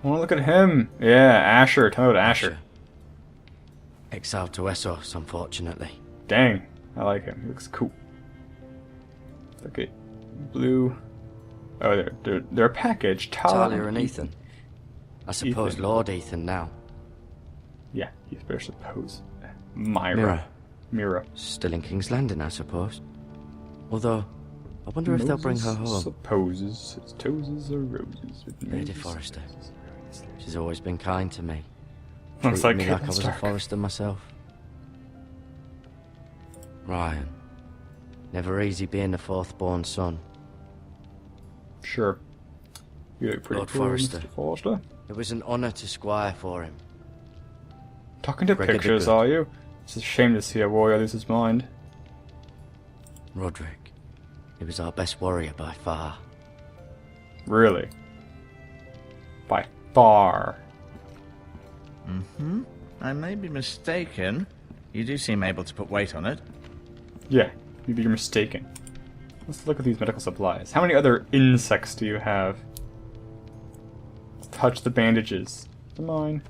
I want to look at him. Yeah, Asher. Tell me about Asher. Exiled to Essos, unfortunately. Dang, I like him. He looks cool. Okay, blue. Oh, they're a package. Talia and Ethan. I suppose Ethan. Lord Ethan now. Yeah, you better suppose. Myra. Mira. Still in King's Landing, I suppose. Although, I wonder if they'll bring her home. Supposes his toes are roses. Lady Forrester. She's always been kind to me. Looks Treated like me like I was a Stark. Forrester myself. Ryan. Never easy being the fourth-born son. Sure. You look pretty Lord cool, Forrester. Mr. Forrester. It was an honour to squire for him. Talking to Gregor the pictures, Good. are you? It's a shame to see a warrior lose his mind. Roderick. He was our best warrior by far. Really? By far. Mm-hmm. I may be mistaken. You do seem able to put weight on it. Yeah, maybe you're mistaken. Let's look at these medical supplies. How many other insects do you have? Touch the bandages. They're mine.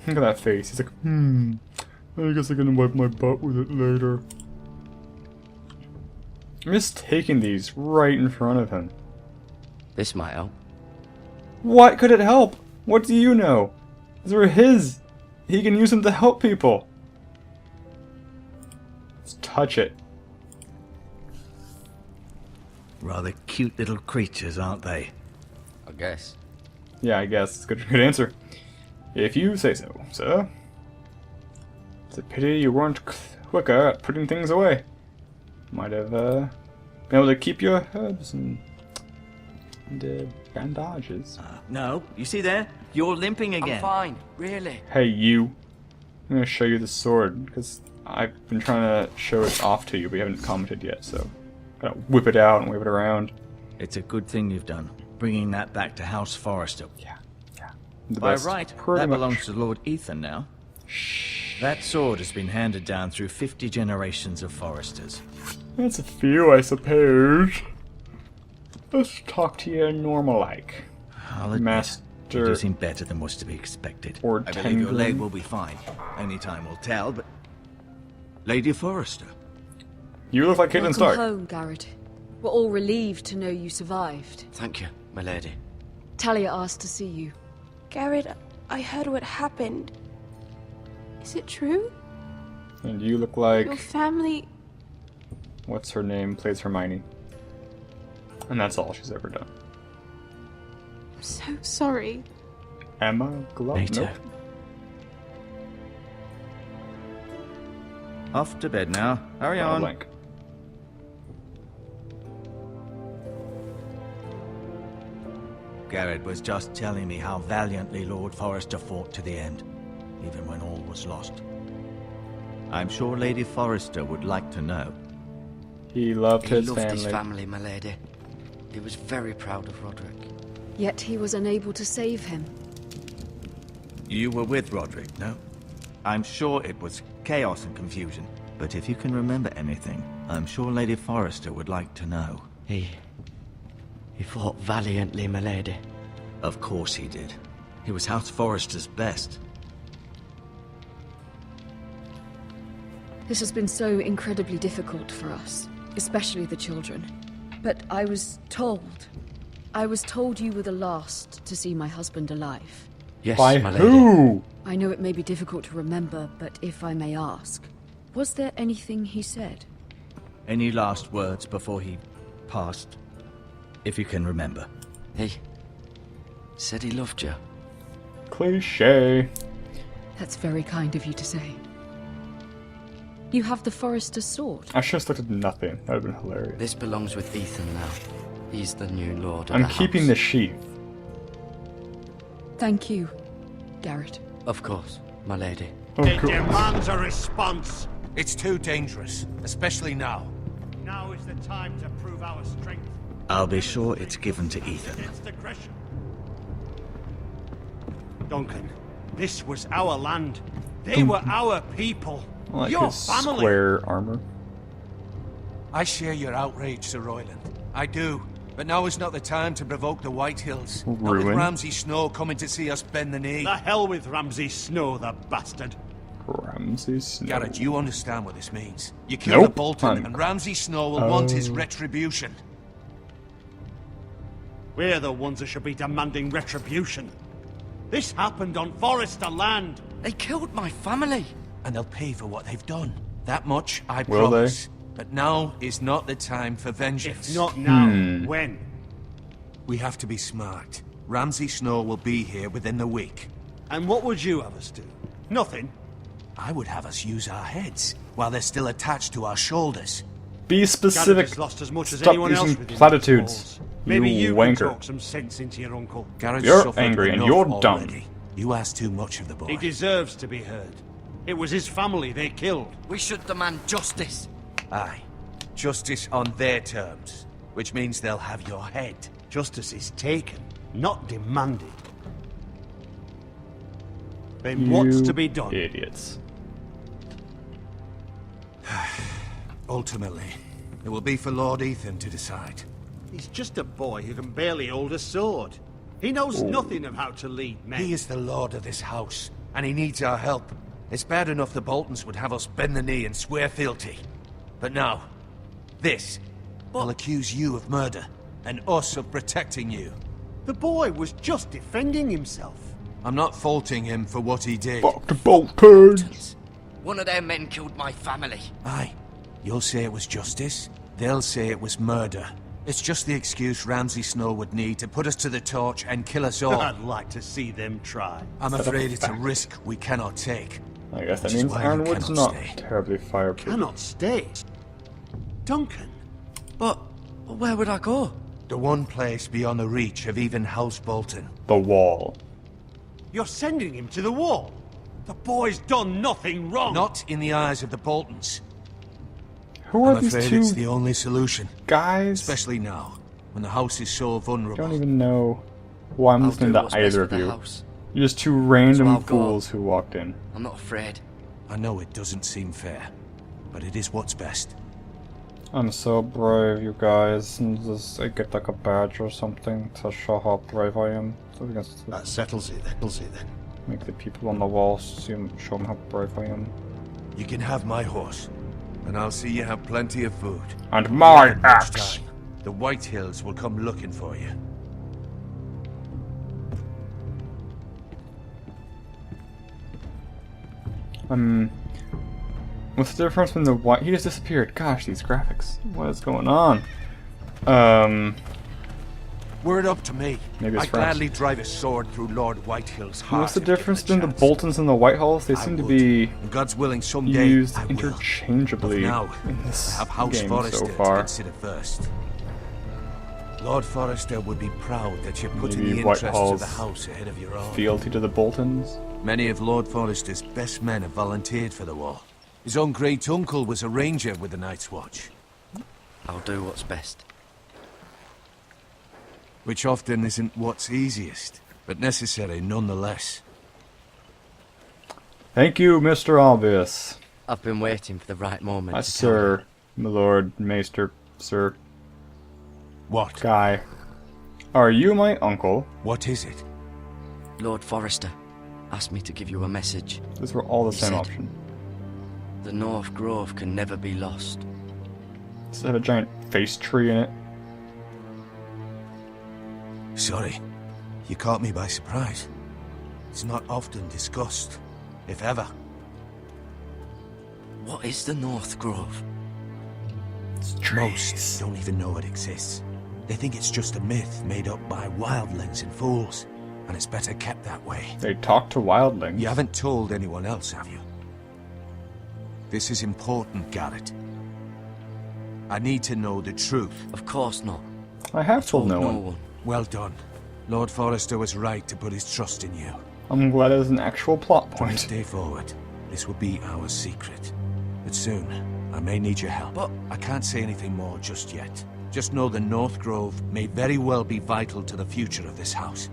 Look at that face. He's like, I guess I'm gonna wipe my butt with it later. I'm just taking these right in front of him. This might help. What could it help? What do you know? These are his. He can use them to help people. Let's touch it. Rather cute little creatures, aren't they? I guess. Yeah, I guess. It's a good answer. If you say so, sir. It's a pity you weren't quicker at putting things away. Might have been able to keep your herbs and bandages. No, you see there? You're limping again. I'm fine, really. Hey, you. I'm gonna show you the sword, because I've been trying to show it off to you, but you haven't commented yet, so... Gotta whip it out and wave it around. It's a good thing you've done, bringing that back to House Forrester. Yeah. The By best. right, Pretty that much. belongs to Lord Ethan now. Shh. That sword has been handed down through 50 generations of Forresters. That's a few, I suppose. Let's talk to you normal-like. I'll admit, Master... you do seem better than was to be expected. Or I believe your leg Tenglin. will be fine. Only time will tell, but... Lady Forrester. You look like Caitlin Welcome Stark. home, Garrett. We're all relieved to know you survived. Thank you, my lady. Talia asked to see you. Garrett, I heard what happened. Is it true? And you look like... Your family... What's her name? Plays Hermione. And that's all she's ever done. I'm so sorry. Emma Glove? Later. Nope. Off to bed now. Hurry Draw a on. blank. Garrett was just telling me how valiantly Lord Forrester fought to the end, even when all was lost. I'm sure Lady Forrester would like to know. He loved He his loved family. his family, my lady. He was very proud of Roderick. Yet he was unable to save him. You were with Roderick, no? I'm sure it was chaos and confusion, but if you can remember anything, I'm sure Lady Forrester would like to know. He fought valiantly, my lady. Of course he did. He was House Forrester's best. This has been so incredibly difficult for us, especially the children. But I was told you were the last to see my husband alive. Yes, By my lady. who? I know it may be difficult to remember, but if I may ask, was there anything he said? Any last words before he passed? If you can remember. He said he loved you. Cliche. That's very kind of you to say. You have the Forrester's sword. I should have stuck to nothing. That would have been hilarious. This belongs with Ethan now. He's the new lord of I'm the keeping the house. sheath. Thank you, Garrett. Of course, my lady. Oh, It cool. demands a response. It's too dangerous, especially now. Now is the time to prove our strength. I'll be sure it's given to Ethan. Against aggression. Duncan, this was our land. They were our people. I like Your his family. square armor. I share your outrage, Sir Royland. I do. But now is not the time to provoke the Whitehills. Not with Ruin. Ramsay Snow coming to see us bend the knee. The hell with Ramsay Snow, the bastard. Ramsay Snow. Garrett, you understand what this means. You kill the Nope. Bolton, and Ramsay Snow will want his retribution. We're the ones that should be demanding retribution. This happened on Forester land. They killed my family. And they'll pay for what they've done. That much I Will they? promise. But now is not the time for vengeance. If not now, when? We have to be smart. Ramsay Snow will be here within the week. And what would you have us do? Nothing. I would have us use our heads while they're still attached to our shoulders. Be Garrett specific. has lost as much as Stop anyone else using within platitudes, these walls. Maybe you you wanker. can talk some sense into your uncle. Garrett's You're suffered angry and enough you're dumb. already. You asked too much of the boy. He deserves to be heard. It was his family they killed. We should demand justice. Aye. Justice on their terms. Which means they'll have your head. Justice is taken, not demanded. Then what's to be done? Idiots. Ultimately, it will be for Lord Ethan to decide. He's just a boy who can barely hold a sword. He knows Oh. nothing of how to lead men. He is the lord of this house, and he needs our help. It's bad enough the Boltons would have us bend the knee and swear fealty. But now, this will accuse you of murder, and us of protecting you. The boy was just defending himself. I'm not faulting him for what he did. Fuck the Boltons! One of their men killed my family. Aye. You'll say it was justice, they'll say it was murder. It's just the excuse Ramsay Snow would need to put us to the torch and kill us all. I'd like to see them try. I'm Set up afraid a it's a fact. risk we cannot take. I guess that Which is means why you Ironwood's cannot not stay. terribly fireproof. Cannot stay. Duncan, But where would I go? The one place beyond the reach of even House Bolton. The wall. you're sending him to the wall. The boy's done nothing wrong. Not in the eyes of the Boltons. Who are I'm these afraid two it's the only solution. guys? Especially now, when the house is so I vulnerable. don't even know why I'm I'll listening do to what's best either for of the you. house. You're just two random So I'll go. fools who walked in. I'm not afraid. I know it doesn't seem fair, but it is what's best. I'm so brave, you guys. And just I get like a badge or something to show how brave I am. So we can That settles it then. make the people on the wall show them how brave I am. You can have my horse, and I'll see you have plenty of food. And my Not much axe! time. The Whitehills will come looking for you. What's the difference between the white? He just disappeared. Gosh, these graphics. What is going on? Were it up to me, Maybe it's I'd France. gladly drive a sword through Lord Whitehill's heart. What's the if given difference a between the chance. Boltons and the Whitehalls? They I seem to would. be And God's willing, someday used I will. interchangeably But now, in this I have House game Forrester so to far. consider first. Lord Forrester would be proud that you're putting Maybe the interests of Whitehall's the house ahead of your own. Fealty to the Boltons. Many of Lord Forrester's best men have volunteered for the war. His own great uncle was a ranger with the Night's Watch, I'll do what's best. which often isn't what's easiest, but necessary nonetheless. Thank you, Mr. Obvious. I've been waiting for the right moment to tell Sir, my lord, maester, sir, What? guy. Are you my uncle? What is it? you. Lord Forrester asked me to give you a message. Those were all the He same said- option. The North Grove can never be lost. Does it have a giant face tree in it? Sorry, you caught me by surprise. It's not often discussed, if ever. What is the North Grove? It's Most don't even know it exists. They think it's just a myth made up by wildlings and fools, and it's better kept that way. They talk to wildlings. You haven't told anyone else, have you? This is important, Garrett. I need to know the truth. Of course not. I have told no No one. one. Well done. Lord Forrester was right to put his trust in you. I'm glad there's an actual plot From point. this day forward, this will be our secret. But soon, I may need your help. But I can't say anything more just yet. Just know the North Grove may very well be vital to the future of this house.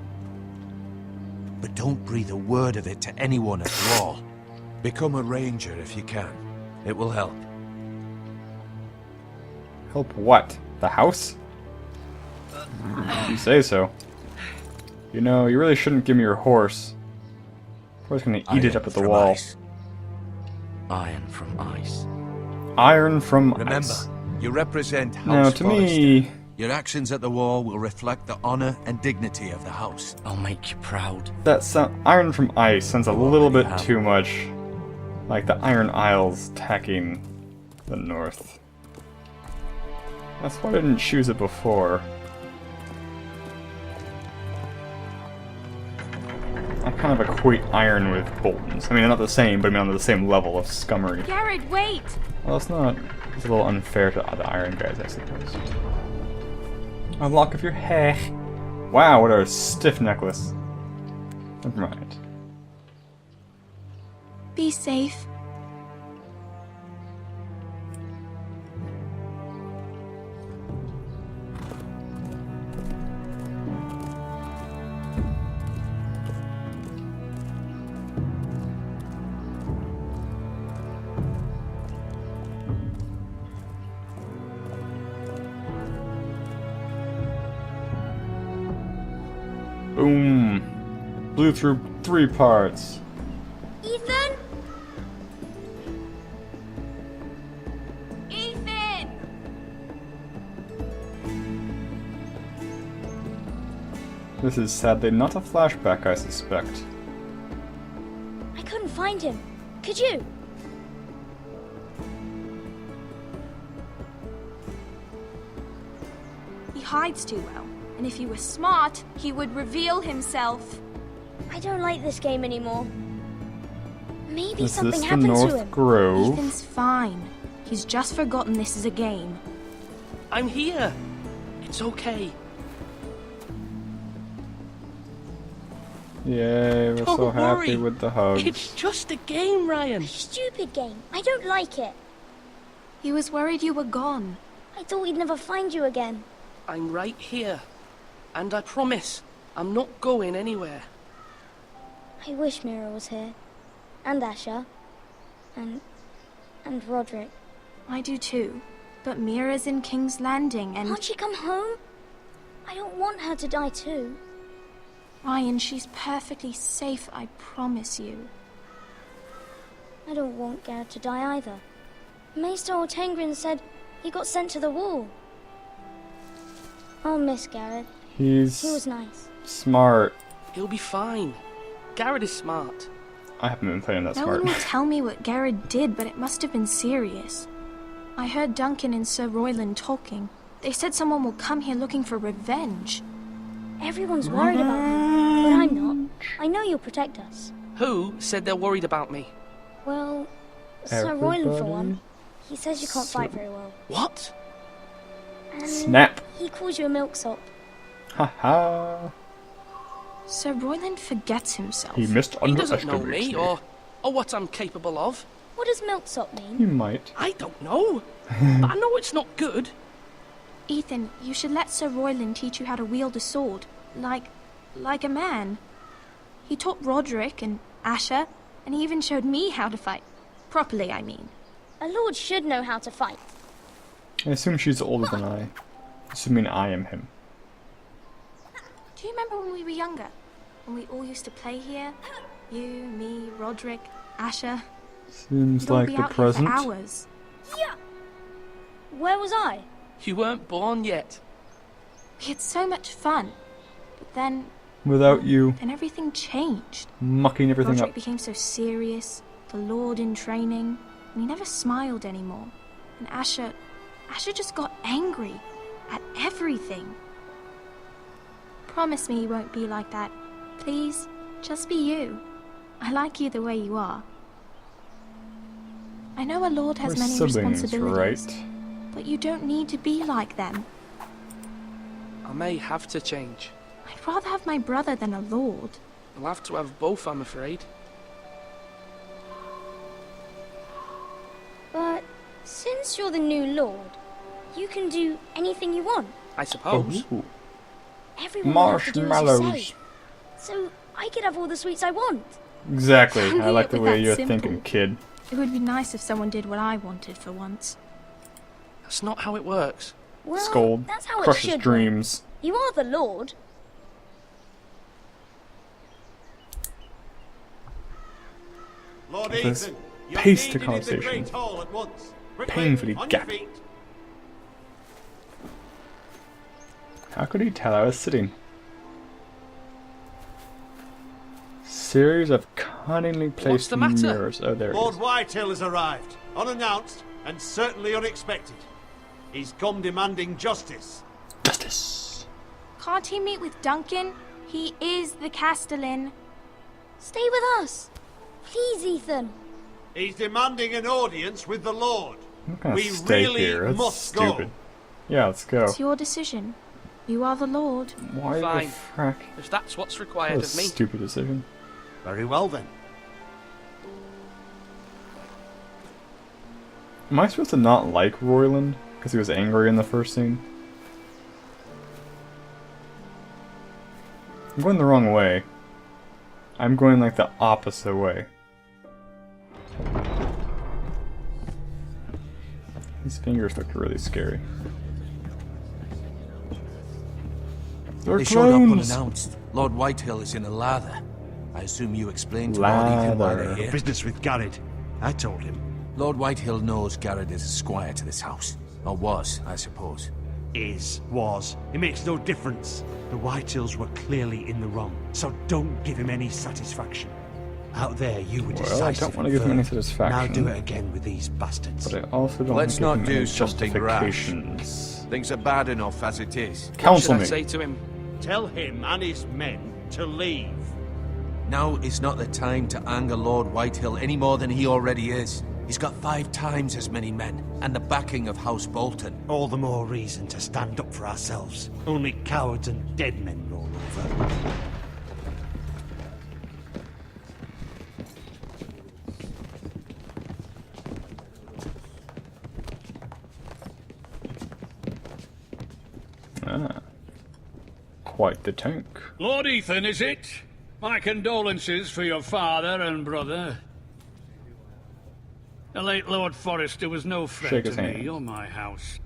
But don't breathe a word of it to anyone at all. Become a ranger if you can. It will help. Help what? The house? If you say so. You know, you really shouldn't give me your horse. Or it's gonna eat it up at the From wall. ice. Iron from ice. Iron from Remember, ice. you represent House Now, to Forrester. me, Your actions at the war will reflect the honor and dignity of the house. I'll make you proud. that iron from ice sounds a little bit have. too much like the Iron Isles attacking the north. That's why I didn't choose it before. I kind of equate iron with Boltons. I mean, they're not the same, but I mean on the same level of scummery. Garrett, wait! Well, it's not. It's a little unfair to the iron guys, I suppose. A lock of your hair. Wow, what a stiff necklace. Never mind. Be safe. Boom. Blew through 3 parts. Ethan? Ethan! This is sadly not a flashback, I suspect. I couldn't find him. Could you? He hides too well. And if he were smart, he would reveal himself. I don't like this game anymore. Maybe Is something this the happened to North him. Grove? Ethan's fine. He's just forgotten this is a game. I'm here. It's okay. Yay, we're so Don't happy worry. with the hugs. It's just a game, Ryan. Stupid game. I don't like it. He was worried you were gone. I thought we'd never find you again. I'm right here. And I promise, I'm not going anywhere. I wish Mira was here. And Asher. And Roderick. I do too. But Mira's in King's Landing and... Can't she come home? I don't want her to die too. Ryan, she's perfectly safe, I promise you. I don't want Garrett to die either. Maester Ortengrin said he got sent to the wall. I'll miss Garrett. He was He's nice. smart. He'll be fine. Garrett is smart. I haven't been playing that No smart. one will tell me what Garrett did, but it must have been serious. I heard Duncan and Sir Royland talking. They said someone will come here looking for revenge. Everyone's worried about you, but I'm not. I know you'll protect us. Who said they're worried about me? Well, Sir Royland for Everybody? one. He says you can't fight very well. What? And Snap. he calls you a milksop. Haha. Sir Royland forgets himself. He He doesn't know underestimates me or what I'm capable of. What does milksop mean? He might. I don't know. But I know it's not good. Ethan, you should let Sir Royland teach you how to wield a sword. Like a man. He taught Roderick and Asher, and he even showed me how to fight. Properly, I mean. A lord should know how to fight. I assume she's older than I. Assuming I am him. Do you remember when we were younger? When we all used to play here? You, me, Roderick, Asher. Seems We'd all like be the out here for present. hours. Yeah. Where was I? You weren't born yet. We had so much fun. But then Without you everything changed. mucking everything Roderick up. became so serious, the Lord in training, and he never smiled anymore. And Asher just got angry at everything. Promise me you won't be like that. Please, just be you. I like you the way you are. I know a lord has We're many siblings, responsibilities, right? but you don't need to be like them. I may have to change. I'd rather have my brother than a lord. I'll have to have both, I'm afraid. But since you're the new lord, you can do anything you want. I suppose. Oh, Everyone will have to do as you marshmallows. say. So I could have all the sweets I want. Exactly. Can't I be like it the with way that you're simple. thinking, kid. It would be nice if someone did what I wanted for once. That's not how it works. Well, Scold. that's how it Crushes should dreams. work. You are the Lord. Lord This Ethan, you're pace to needed in the conversation. Great Hall at once. Quickly, Painfully on your gap. feet. How could he tell I was sitting? Series of cunningly placed the matter? mirrors. Oh, there it Lord is. Whitehill has arrived, unannounced and certainly unexpected. He's come demanding justice. Justice. Can't he meet with Duncan? He is the Castellan. Stay with us. Please, Ethan. He's demanding an audience with the Lord. I'm not gonna We stay really here. That's must stupid. go. Yeah, let's go. It's your decision. You are the Lord. Why Fine. the frack? If that's what's What required a of me. stupid decision. Very well then. Am I supposed to not like Royland because he was angry in the first scene? I'm going the wrong way. I'm going like the opposite way. These fingers look really scary. They're They showed up clones! unannounced. Lord Whitehill is in a lather. I assume you explained to Lord Ethan why they're Lather. here. Business with Garrett. I told him. Lord Whitehill knows Garrett is a squire to this house. Or was, I suppose. Was. It makes no difference. The Whitehills were clearly in the wrong, so don't give him any satisfaction. Out there, you were Well, decisive. I don't want to and give him any firm. satisfaction. Now do it again with these bastards. But I also don't Let's want to not give him do any something rash. justifications. Things are bad enough as it is. What Counsel should I me. say to him? Tell him and his men to leave. Now is not the time to anger Lord Whitehill any more than he already is. He's got 5 times as many men, and the backing of House Bolton. All the more reason to stand up for ourselves. Only cowards and dead men roll over. Ah. Quite the tank. Lord Ethan, is it? My condolences for your father and brother. The late Lord Forrester was no threat Shake to his me hand. or my house.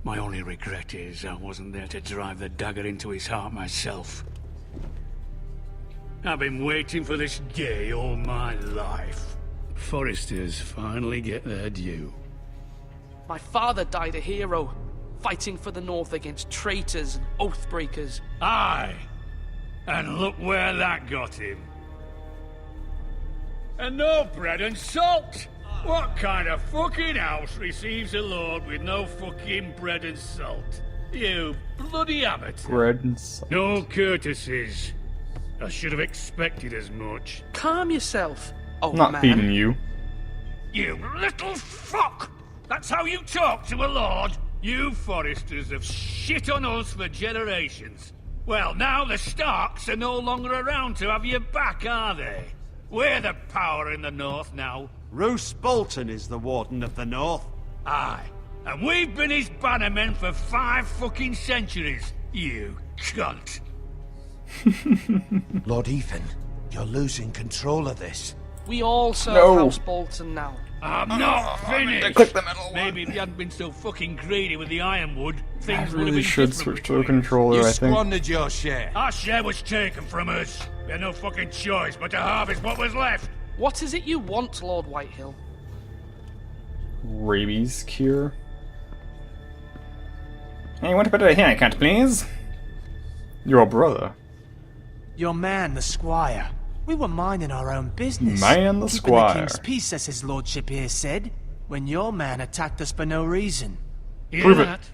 My only regret is I wasn't there to drive the dagger into his heart myself. I've been waiting for this day all my life. Forresters finally get their due. My father died a hero, fighting for the North against traitors and oathbreakers. Aye! And look where that got him. And no bread and salt! What kind of fucking house receives a lord with no fucking bread and salt? You bloody abbot. Bread and salt. No courtesies. I should have expected as much. Calm yourself, old Not man. feeding you. You little fuck! That's how you talk to a lord? You Foresters have shit on us for generations. Well, now the Starks are no longer around to have your back, are they? We're the power in the north now. Roose Bolton is the Warden of the North. Aye. And we've been his bannermen for 5 fucking centuries. You cunt. Lord Ethan, you're losing control of this. We all serve No. House Bolton now. I'm not finished. click the metal one. Maybe if you hadn't been so fucking greedy with the ironwood, things I would have really been should different switch to a between us. controller, You I think. squandered your share. Our share was taken from us. We had no fucking choice but to harvest what was left. What is it you want, Lord Whitehill? Rabies cure. Hey, what about a haircut, please? Your brother. Your man, the squire. We were minding our own business. Man the Keeping squire. the king's peace, as his lordship here said, when your man attacked us for no reason. Hear Prove it. that?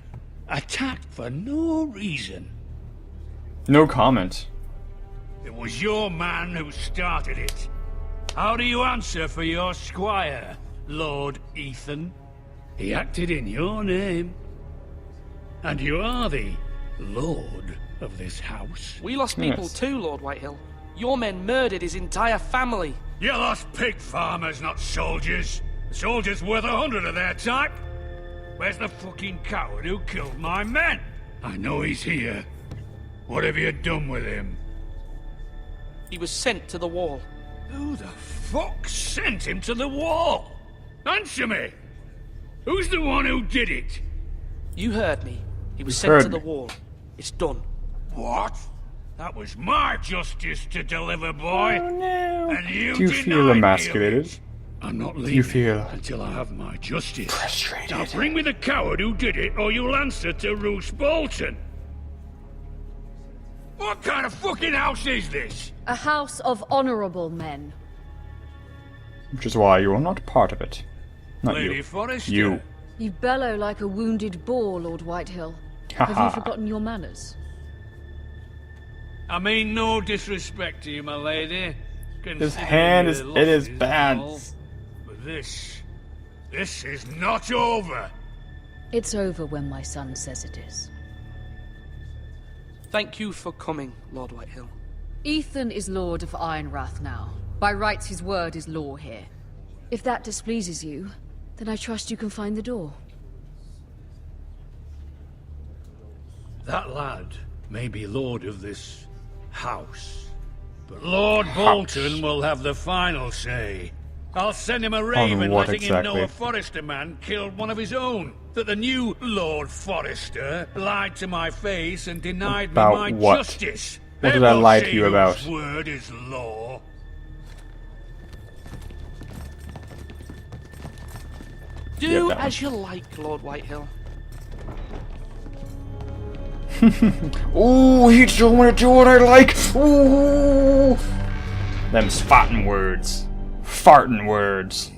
Attacked for no reason. No comment. It was your man who started it. How do you answer for your squire, Lord Ethan? He acted in your name. And you are the lord of this house. We lost people Yes. too, Lord Whitehill. Your men murdered his entire family. You lost pig farmers, not soldiers. The soldiers worth 100 of their type. Where's the fucking coward who killed my men? I know he's here. What have you done with him? He was sent to the wall. Who the fuck sent him to the wall? Answer me! Who's the one who did it? You heard me. He was You sent heard to the me. wall. It's done. What? That was my justice to deliver, boy. Oh no. And you Do you denied feel me of emasculated? it. I'm not Do leaving you feel until I have my justice. frustrated? Now bring me the coward who did it, or you'll answer to Roose Bolton. What kind of fucking house is this? A house of honorable men. Which is why you are not part of it. Not Lady you. Forrester. You. You bellow like a wounded boar, Lord Whitehill. Have you Haha. forgotten your manners? I mean no disrespect to you, my lady. His hand is in his Considering your losses and pants. all, But this is not over. It's over when my son says it is. Thank you for coming, Lord Whitehill. Ethan is Lord of Ironrath now. By rights, his word is law here. If that displeases you, then I trust you can find the door. That lad may be lord of this house, but Lord Bolton will have the final say. I'll send him a raven what letting him know exactly? a Forrester man killed one of his own. That the new Lord Forrester lied to my face and denied About me my what? justice. What They did I won't lie to say you whose about? word is law. Do that one. as you like, Lord Whitehill. Ooh, he don't want to do what I like. Ooh, them's farting words. Farting words.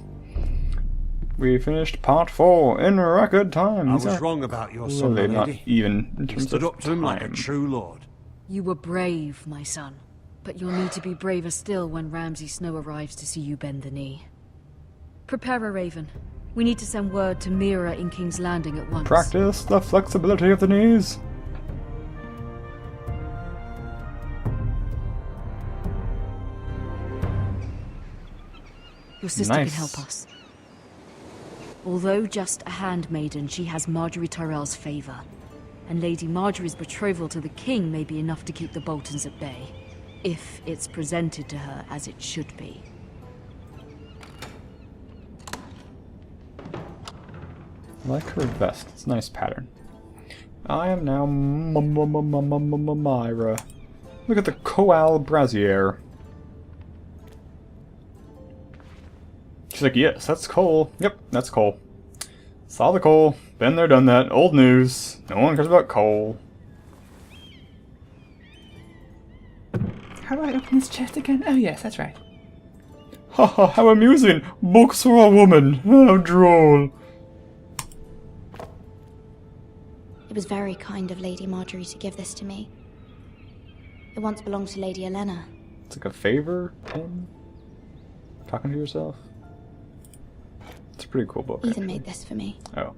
We finished part 4 in record time. I These was are wrong about your son, my really not lady. even in You terms stood of up to him like a time. true lord. You were brave, my son. But you'll need to be braver still when Ramsay Snow arrives to see you bend the knee. Prepare a raven. We need to send word to Mira in King's Landing at once. Practice the flexibility of the knees. Your sister Nice. can help us. Although just a handmaiden, she has Marjorie Tyrell's favor. And Lady Marjorie's betrothal to the king may be enough to keep the Boltons at bay. If it's presented to her as it should be. I like her vest. It's a nice pattern. I am now Myra. Look at the Coal Brazier. She's like, yes, that's coal. Yep, that's coal. Saw the coal. Been there, done that. Old news. No one cares about coal. How do I open this chest again? Oh yes, that's right. Haha, how amusing! Books for a woman. How droll. It was very kind of Lady Marjorie to give this to me. It once belonged to Lady Elena. It's like a favor pin? Talking to yourself? It's a pretty cool book. Ethan actually. made this for me. Oh.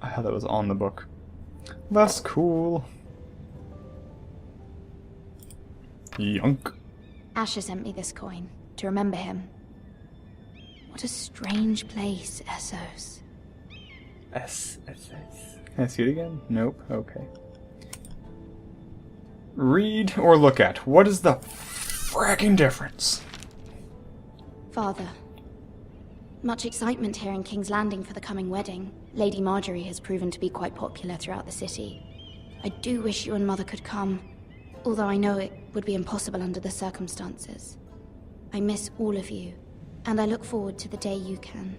I thought that was on the book. That's cool. Yunk. Asher sent me this coin to remember him. What a strange place, Essos. Can I see it again? Nope. Okay. Read or look at. What is the fracking difference? Father. Much excitement here in King's Landing for the coming wedding. Lady Marjorie has proven to be quite popular throughout the city. I do wish you and Mother could come, although I know it would be impossible under the circumstances. I miss all of you, and I look forward to the day you can.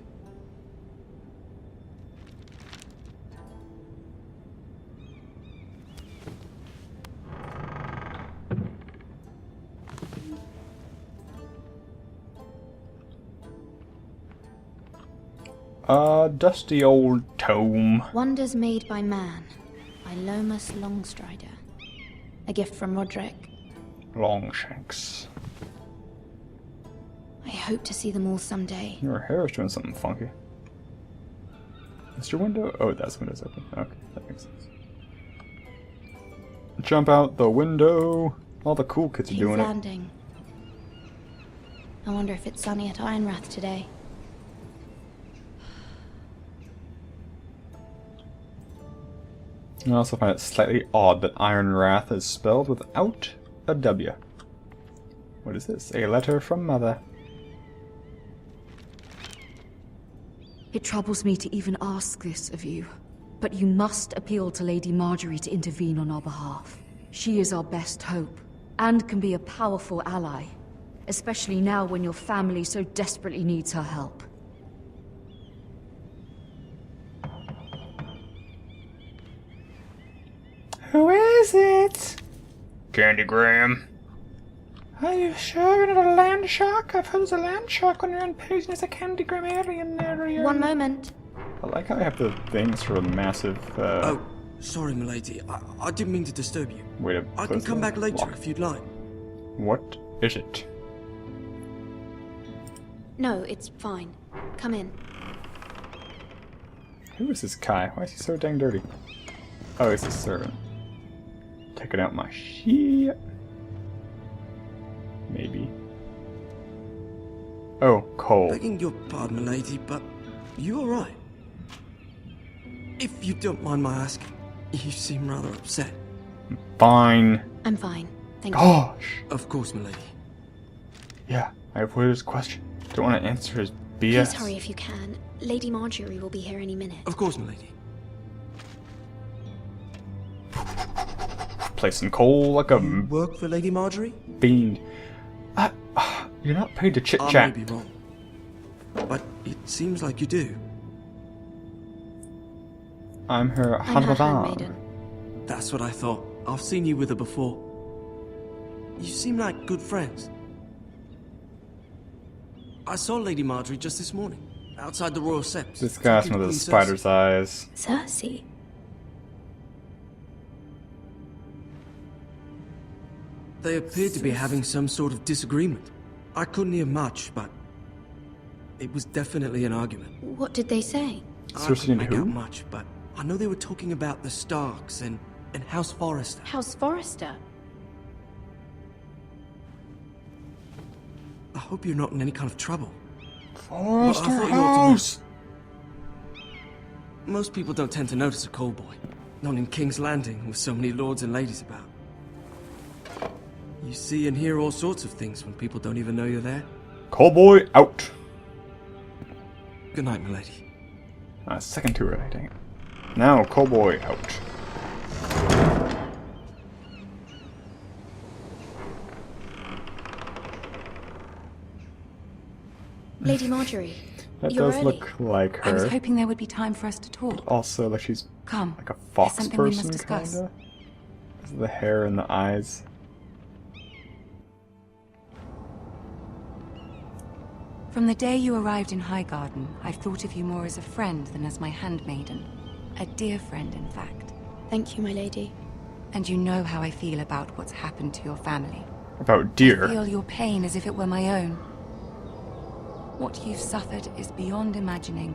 Dusty old tome. Wonders Made by Man, by Lomas Longstrider. A gift from Roderick. Longshanks. I hope to see them all someday. Your hair is doing something funky. Is your window? Oh, that's window's open. Okay, that makes sense. Jump out the window. All the cool kids are King's doing it. Landing. I wonder if it's sunny at Ironrath today. I also find it slightly odd that Ironrath is spelled without a W. What is this? A letter from Mother. It troubles me to even ask this of you, but you must appeal to Lady Marjorie to intervene on our behalf. She is our best hope, and can be a powerful ally, especially now when your family so desperately needs her help. Who is it? Candygram. Are you sure you're not a land shark? I've heard there's a land shark when you're in poisonous a Candygram area. One moment. I like how I have the things for a massive, Oh, sorry, milady. I didn't mean to disturb you. way to I can close come the back later lock. if you'd like. What is it? No, it's fine. Come in. Who is this Kai? Why is he so dang dirty? Oh, he's a servant. Taking out my shit. Maybe. Oh, Cole. Begging your pardon, milady, but you alright? If you don't mind my asking, you seem rather upset. Fine. I'm fine. Thank you. Gosh. Of course, milady. Yeah, I avoided his question. Don't want to answer his BS. Please hurry if you can. Lady Marjorie will be here any minute. Of course, milady. Placing Cole like a You work for Lady Marjorie? fiend. You're not paid to chit I chat. may be wrong, but it seems like you do. I'm her I'm her handmaiden. handmaiden. That's what I thought. I've seen you with her before. You seem like good friends. I saw Lady Marjorie just this morning, outside the Royal Sept. This guy's talking to one of Queen those spider's eyes. Cersei? They appeared to be having some sort of disagreement. I couldn't hear much, but it was definitely an argument. What did they say? I Cersei couldn't and make who? out much, but I know they were talking about the Starks and House Forrester. House Forrester? I hope you're not in any kind of trouble. Forrester Well, I thought you ought to know. House! Most people don't tend to notice a call boy. Not in King's Landing with so many lords and ladies about. You see and hear all sorts of things when people don't even know you're there. Callboy out. Good night, milady. Second too early, dang it. Now, Callboy out. Lady Marjorie, That you're does early. look like I was her. hoping there would be time for us to talk. Also, like she's Come. like a There's fox something we person, must discuss. kinda. The hair and the eyes. From the day you arrived in Highgarden, I've thought of you more as a friend than as my handmaiden. A dear friend, in fact. Thank you, my lady. And you know how I feel about what's happened to your family. About I deer. feel your pain as if it were my own. What you've suffered is beyond imagining.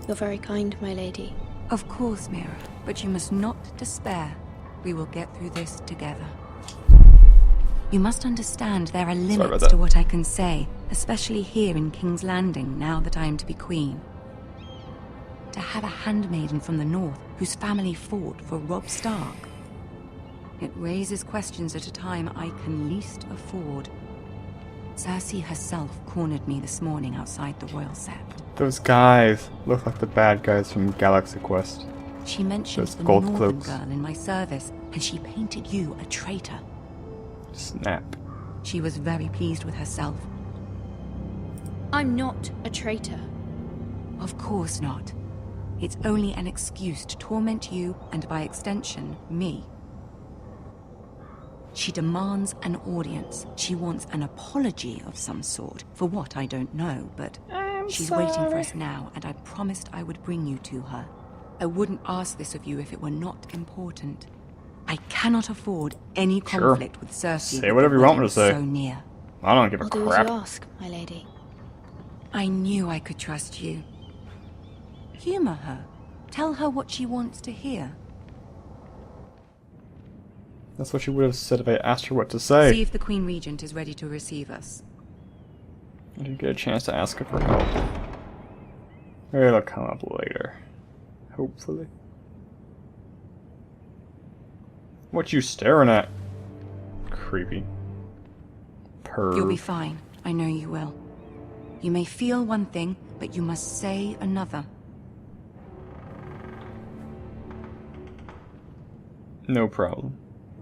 You're very kind, my lady. Of course, Mira, but you must not despair. We will get through this together. You must understand there are about limits that. to what I can say, especially here in King's Landing, now that I am to be queen. To have a handmaiden from the north whose family fought for Robb Stark. It raises questions at a time I can least afford. Cersei herself cornered me this morning outside the Royal Sept. Those guys look like the bad guys from Galaxy Quest. She mentioned Those the gold Northern cloaks. girl in my service, and she painted you a traitor. Snap. She was very pleased with herself. I'm not a traitor. Of course not. It's only an excuse to torment you, and by extension, me. She demands an audience. She wants an apology of some sort. For what, I don't know, but she's waiting for us now, and I promised I would bring you to her. I wouldn't ask this of you if it were not important. I cannot afford any Sure. conflict with Cersei. Say with whatever the you want me to wedding say. So near. I don't give a I'll do as crap. you ask, my lady. I knew I could trust you. Humor her. Tell her what she wants to hear. That's what she would have said if I asked her what to say. See if the Queen Regent is ready to receive us. I didn't get a chance to ask her for help. It'll come up later. Hopefully. What you staring at? Creepy. You'll be Perv. fine. I know you will. You may feel one thing, but you must say another. No problem.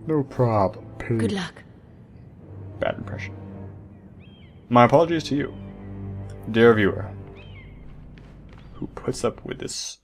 No problem. Good luck. Bad impression. My apologies to you, dear viewer, who puts up with this.